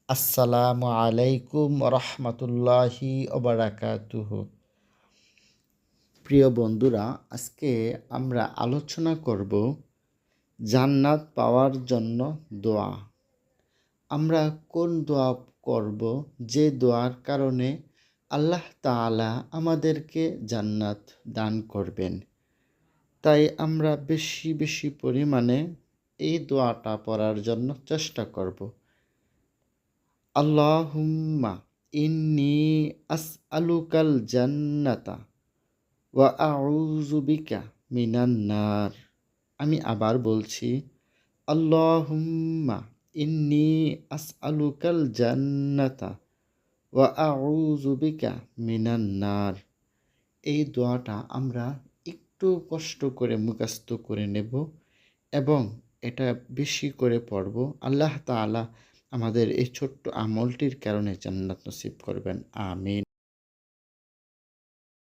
আসসালামু আলাইকুম রহমতুল্লাহি ওবারাকাতুহু। প্রিয় বন্ধুরা, আজকে আমরা আলোচনা করব জান্নাত পাওয়ার জন্য দোয়া। আমরা কোন দোয়া করব যে দোয়ার কারণে আল্লাহ তাআলা আমাদেরকে জান্নাত দান করবেন। তাই আমরা বেশি বেশি পরিমাণে এই দোয়াটা পড়ার জন্য চেষ্টা করব। আল্লাহুম্মা ইন্নী আসআলুকাল জান্নাতা ওয়া আউযু বিকা মিনান নার। আমি আবার বলছি, আল্লাহুম্মা ইন্নী আসআলুকাল জান্নাতা ওয়া আউযু বিকা মিনান নার। এই দোয়াটা আমরা একটু কষ্ট করে মুখস্থ করে নেব এবং এটা বেশি করে পড়ব। আল্লাহ তাআলা আমাদের এই ছোট্ট আমলটির কারণে জান্নাত নসিব করবেন। আমিন।